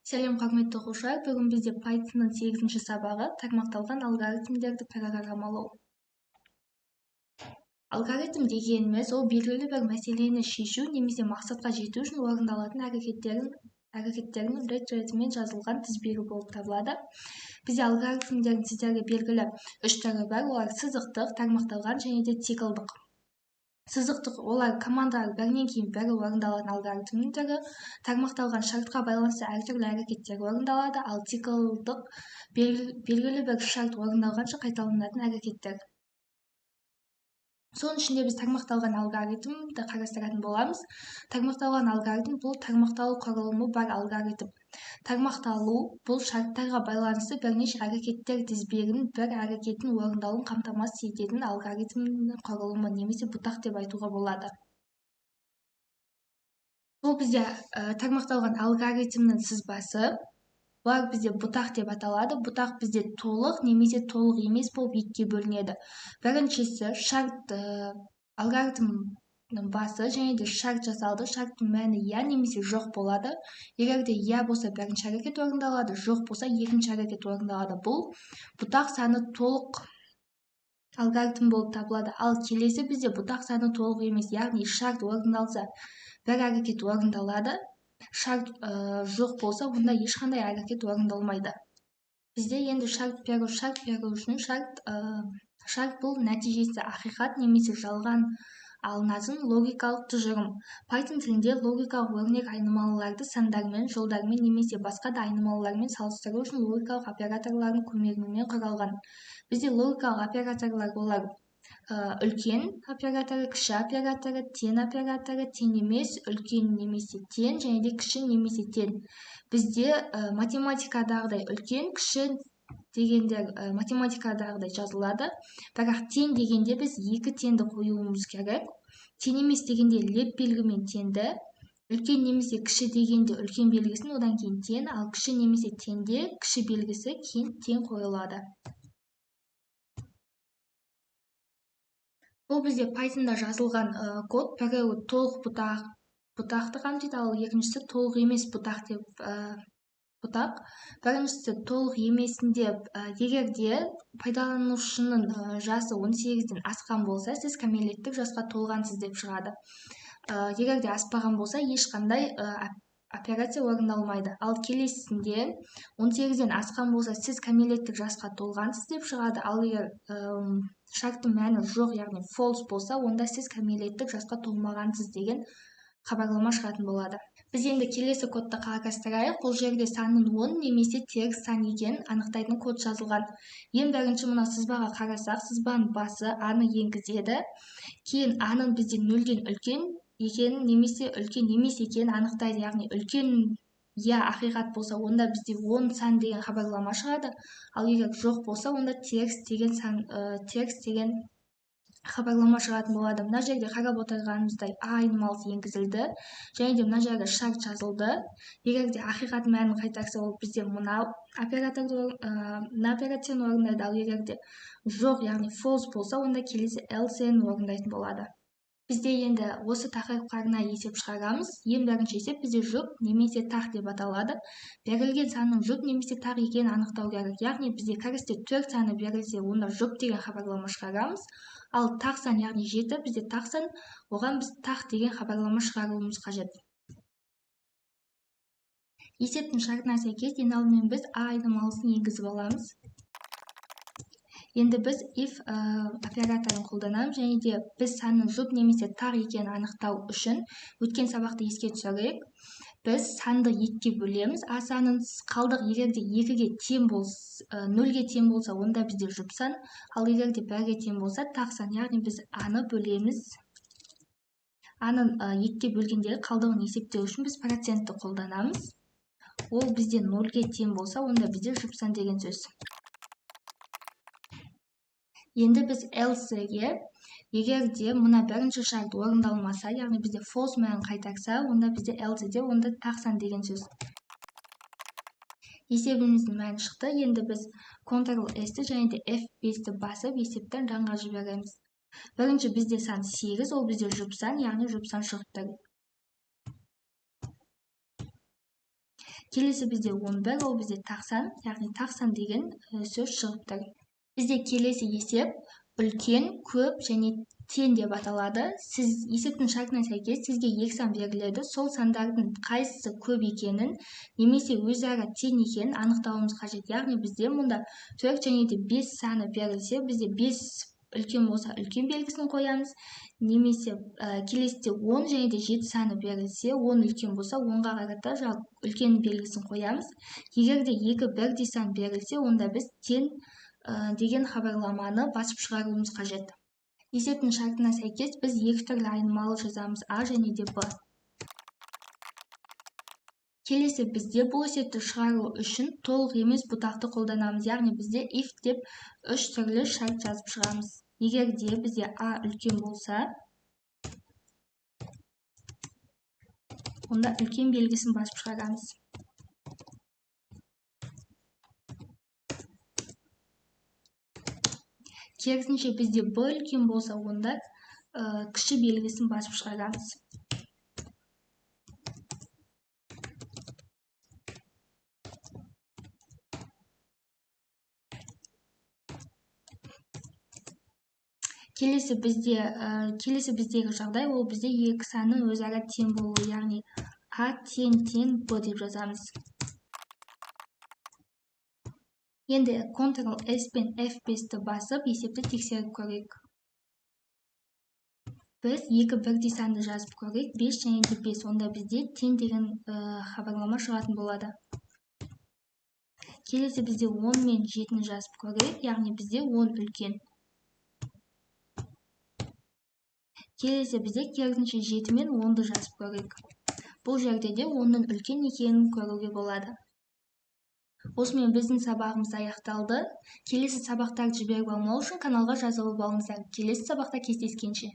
Сәлем құрметті оқушылар, бүгін бізде Pythonның 8-ші сабағы тармақталған алгоритмдерді программалау. Алгоритм дегеніміз ол белгілі бір мәселені шешу немесе мақсатқа жету үшін орындалатын әрекеттердің рет-ретімен жазылған тізбегі болып табылады. Бізде алгоритмдердің сіздерге белгілі 3 түрі бар, олар сызықтық, тармақталған және де циклдық. Сызықтық олар командалар бірінен кейін бірі орындалатын алгоритмнің түрі, тармақталған шартқа байланысты әртүрлі әрекеттер орындалады, ал циклдық белгілі бір шарт орындалғанша қайталанатын әрекеттер. Соның ішінде біз тармақталған алгоритмді қарастыратын боламыз. Тармақталған алгоритм бұл тармақталу құрылымы бар алгоритм. Тармақталу бұл шарттарға байланысты бірнеше әрекеттер тізбегінің бір әрекеттің орындалуын қамтамасыз ететін алгоритмнің құрылымы немесе бұтақ деп айтуға болады. Бұл бізде тармақталған алгоритмнің сызбасы. Бұлар бізде бұтақ деп аталады. Бұтақ бізде толық немесе толық емес болып екіге бөлінеді. Біріншісі шарт алгоритмнің басы және де шарт жасалды. Шарттың мәні я немесе жоқ болады. Егер де я болса бірінші әрекет орындалады, жоқ болса екінші әрекет орындалады. Бұл бұтақ саны толық алгоритм болып табылады. Ал келесі бізде бұтақ саны толық емес, яғни шарт орындалса бір әрекет орындалады. Шарт жоқ болса, онда ешқандай әрекет орындалмайды. Бізде енді шарт беру үшін шарт бұл нәтижесі ақиқат немесе жалған алынатын логикалық тұжырым. Python тілінде логикалық өрнек айнымалыларды сандармен, жолдармен немесе басқа да айнымалылармен салыстыру үшін логикалық операторлардың көмегімен құралған. Бізде логикалық операторлар олар үлкен операторы, кіші операторы, тең операторы, тең емес, үлкен немесе тең және де кіші немесе тең. Бізде математикадағыдай үлкен, кіші дегендер математикадағыдай жазылады. Бірақ тең дегенде біз екі теңді қоюымыз керек. Тең емес дегенде леп белгімен теңді. Үлкен немесе кіші дегенде үлкен белгісін одан кейін тең, ал кіші немесе теңде кіші белгісі кейін тең қойылады. Бұл бізде Pythonда жазылған код. Біреуі толық бұтақты қамтиды, ал екіншісі толық емес бұтақ деп бұтақ. Біріншісі толық емесінде егер де пайдаланушының жасы 18-ден асқан болса, сіз кәмелеттік жасқа толғансыз деп шығады. Егер де аспаған болса, ешқандай операция орындалмайды. Ал келесісінде 18-ден асқан болса, сіз кәмелеттік жасқа толғансыз деп шығады. Ал егер шарттың мәні жоқ, яғни false болса, онда сіз кәмелеттік жасқа толмағансыз деген хабарлама шығатын болады. Біз енді келесі кодты қарастырайық. Бұл жерде санның 10 немесе теріс сан екенін анықтайтын код жазылған. Ең бірінші мына сызбаға қарасақ, сызбаның басы аны енгізеді. Кейін аның бізде 0-ден үлкен екенін немесе үлкен емес екенін анықтайды. Яғни үлкен я ақиқат болса, онда бізде 10 сан деген хабарлама шығады. Ал егер жоқ болса, онда теріс деген хабарлама шығатын болады. Мына жерде қарап отырғанымыздай а айнымалысы енгізілді. Және де мына жерде шарт жазылды. Егер де ақиқат мәнін қайтарса, ол бізде мына операцияны орындайды. Ал егер де жоқ, яғни false болса, онда келесі else-ін орындайтын болады. Бізде енді осы тақырыпқа арнайы есеп шығарамыз. Ең бірінші есеп бізде жұп немесе тақ деп аталады. Берілген санның жұп немесе тақ екенін анықтау керек. Яғни бізде кірісте 4 саны берілсе, онда жұп деген хабарлама шығарамыз. Ал тақ сан, яғни 7, бізде тақ сан, оған біз тақ деген хабарлама шығаруымыз қажет. Есептің шартына сәйкес, ең алдымен біз а айнымалысын енгізіп аламыз. Енді біз if операторын қолданамыз және де біз санның жұп немесе тақ екенін анықтау үшін өткен сабақты еске түсірейік. Біз санды 2-ге бөлеміз. А санын қалдық егер де 2-ге тең болса, 0-ге тең болса, онда бізде жұп сан. Ал егер де 1-ге тең болса, тақ сан. Яғни біз аны бөлеміз. Анын 2-ге бөлгендегі қалдығын есептеу үшін біз процентті қолданамыз. Ол бізде 0-ге тең болса, онда бізде жұп сан деген сөз. Енді біз else-ге, егер де мұна бірінші шарт орындалмаса, яғни бізде false мәнін қайтарса, онда бізде else-де, онда тақ сан деген сөз. Есебіміздің мәні шықты. Енді біз Ctrl+S-ті және де F5-ті басып есептен жанға жібереміз. Бірінші бізде сан 8, ол бізде жұп сан, яғни жұп сан шығып тұр. келесі бізде 11, ол бізде тақсан, яғни тақсан деген сөз шығып тұр. Бізде келесі есеп үлкен, көп және тең деп аталады. Сіз есептің шартына сәйкес сізге екі сан беріледі. Сол сандардың қайсысы көп екенін немесе өзара тең екенін анықтауымыз қажет. Яғни бізде мұнда 4 және де 5 саны берілсе, бізде 5 үлкен болса үлкен белгісін қоямыз. Немесе келесіде 10 және де 7 саны берілсе, 10 үлкен болса, 10-ға қарата үлкен белгісін қоямыз. Егер де екі бірдей сан берілсе, онда біз тең деген хабарламаны басып шығаруымыз қажет. Есептің шартына сәйкес біз екі түрлі айнымалы жазамыз, А және де Б. Келесі бізде бұл есепті шығару үшін толық емес бұтақты қолданамыз. Яғни бізде if деп үш түрлі шарт жазып шығамыз. Егер де бізде А үлкен болса, онда үлкен белгісін басып шығарамыз. Керісінше бізде Б үлкен болса, онда кіші белгісін басып шығарамыз. Келесі біздегі жағдай, ол бізде екі санның өзара тең болуы, яғни А тең Б деп жазамыз. Енді Ctrl-S пен F5-ті басып, есепті тексеріп көрейік. Біз екі бірдей санды жазып көрейік, 5 және де 5, онда бізде тең деген хабарлама шығатын болады. Келесі бізде 10 мен 7-ні жазып көрейік, яғни бізде 10 үлкен. Келесі бізде керісінше 7 мен 10-ды жазып көрейік. Бұл жерде де 10-ның үлкен екенін көруге болады. Осымен біздің сабағымыз аяқталды. Келесі сабақтарды жіберіп алмау үшін каналға жазылып алыңыздар. Келесі сабақта кездескенше.